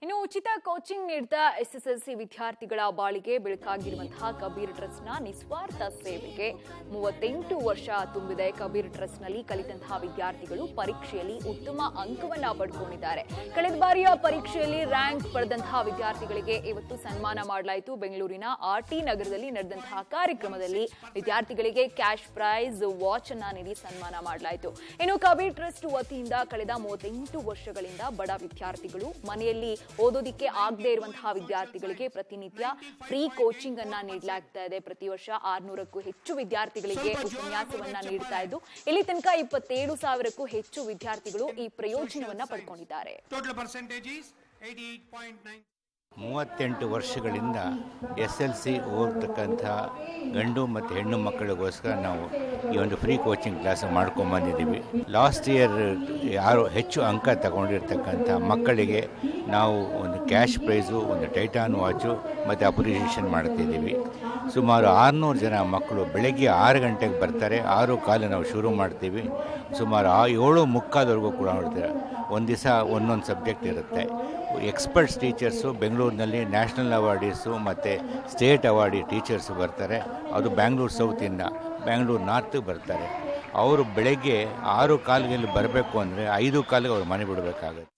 ಇನ್ನು ಉಚಿತ ಕೋಚಿಂಗ್ ನೀಡಿದ ಎಸ್ಎಸ್ಎಲ್ಸಿ ವಿದ್ಯಾರ್ಥಿಗಳ ಬಾಳಿಗೆ ಬೆಳಕಾಗಿರುವಂತಹ ಕಬೀರ್ ಟ್ರಸ್ಟ್ನ ನಿಸ್ವಾರ್ಥ ಸೇವೆಗೆ 38 ವರ್ಷ ತುಂಬಿದೆ. ಕಬೀರ್ ಟ್ರಸ್ಟ್ನಲ್ಲಿ ಕಲಿತಂತಹ ವಿದ್ಯಾರ್ಥಿಗಳು ಪರೀಕ್ಷೆಯಲ್ಲಿ ಉತ್ತಮ ಅಂಕವನ್ನ ಪಡ್ಕೊಂಡಿದ್ದಾರೆ. ಕಳೆದ ಬಾರಿಯ ಪರೀಕ್ಷೆಯಲ್ಲಿ ರ್ಯಾಂಕ್ ಪಡೆದಂತಹ ವಿದ್ಯಾರ್ಥಿಗಳಿಗೆ ಇವತ್ತು ಸನ್ಮಾನ ಮಾಡಲಾಯಿತು. ಬೆಂಗಳೂರಿನ ಆರ್ಟಿ ನಗರದಲ್ಲಿ ನಡೆದಂತಹ ಕಾರ್ಯಕ್ರಮದಲ್ಲಿ ವಿದ್ಯಾರ್ಥಿಗಳಿಗೆ ಕ್ಯಾಶ್ ಪ್ರೈಸ್ ವಾಚ್ ಅನ್ನ ನೀಡಿ ಸನ್ಮಾನ ಮಾಡಲಾಯಿತು. ಇನ್ನು ಕಬೀರ್ ಟ್ರಸ್ಟ್ ವತಿಯಿಂದ ಕಳೆದ 38 ವರ್ಷಗಳಿಂದ ಬಡ ವಿದ್ಯಾರ್ಥಿಗಳು ಮನೆಯಲ್ಲಿ ಓದೋದಿಕ್ಕೆ ಆಗದೆ ಇರುವಂತಹ ವಿದ್ಯಾರ್ಥಿಗಳಿಗೆ ಪ್ರತಿನಿತ್ಯ ಫ್ರೀ ಕೋಚಿಂಗ್ ಅನ್ನ ನೀಡಲಾಗ್ತಾ ಇದೆ. ಪ್ರತಿ ವರ್ಷ 600ಕ್ಕೂ ಹೆಚ್ಚು ವಿದ್ಯಾರ್ಥಿಗಳಿಗೆ ಉಪನ್ಯಾಸವನ್ನ ನೀಡ್ತಾ ಇದ್ದು ಇಲ್ಲಿ ತನಕ 27,000ಕ್ಕೂ ಹೆಚ್ಚು ವಿದ್ಯಾರ್ಥಿಗಳು ಈ ಪ್ರಯೋಜನವನ್ನ ಪಡ್ಕೊಂಡಿದ್ದಾರೆ. 38 ವರ್ಷಗಳಿಂದ SLC ಓದತಕ್ಕಂಥ ಗಂಡು ಮತ್ತು ಹೆಣ್ಣು ಮಕ್ಕಳಿಗೋಸ್ಕರ ನಾವು ಈ ಒಂದು ಫ್ರೀ ಕೋಚಿಂಗ್ ಕ್ಲಾಸ್ ಮಾಡ್ಕೊಂಬಂದಿದ್ದೀವಿ. ಲಾಸ್ಟ್ ಇಯರ್ ಯಾರು ಹೆಚ್ಚು ಅಂಕ ತಗೊಂಡಿರ್ತಕ್ಕಂಥ ಮಕ್ಕಳಿಗೆ ನಾವು ಒಂದು ಕ್ಯಾಶ್ ಪ್ರೈಸು, ಒಂದು ಟೈಟಾನ್ ವಾಚು ಮತ್ತು ಅಪ್ರಿಷಿಯೇಷನ್ ಮಾಡ್ತಿದ್ದೀವಿ. ಸುಮಾರು 600 ಜನ ಮಕ್ಕಳು ಬೆಳಗ್ಗೆ 6 ಗಂಟೆಗೆ ಬರ್ತಾರೆ. 6:15 ನಾವು ಶುರು ಮಾಡ್ತೀವಿ. ಸುಮಾರು 7:45ವರೆಗೂ ಕೂಡ ನೋಡ್ತೀರ. ಒಂದು ದಿವಸ ಒಂದೊಂದು ಸಬ್ಜೆಕ್ಟ್ ಇರುತ್ತೆ. ಎಕ್ಸ್ಪರ್ಟ್ಸ್ ಟೀಚರ್ಸು ಬೆಂಗಳೂರಿನಲ್ಲಿ ನ್ಯಾಷನಲ್ ಅವಾರ್ಡೀಸು ಮತ್ತು ಸ್ಟೇಟ್ ಅವಾರ್ಡಿ ಟೀಚರ್ಸು ಬರ್ತಾರೆ. ಅದು ಬ್ಯಾಂಗ್ಳೂರು ಸೌತಿಂದ ಬ್ಯಾಂಗ್ಳೂರು ನಾರ್ತಿಗೆ ಬರ್ತಾರೆ. ಅವರು ಬೆಳಗ್ಗೆ 6:15 ಬರಬೇಕು ಅಂದರೆ 5:15 ಅವ್ರು ಮನೆ ಬಿಡಬೇಕಾಗುತ್ತೆ.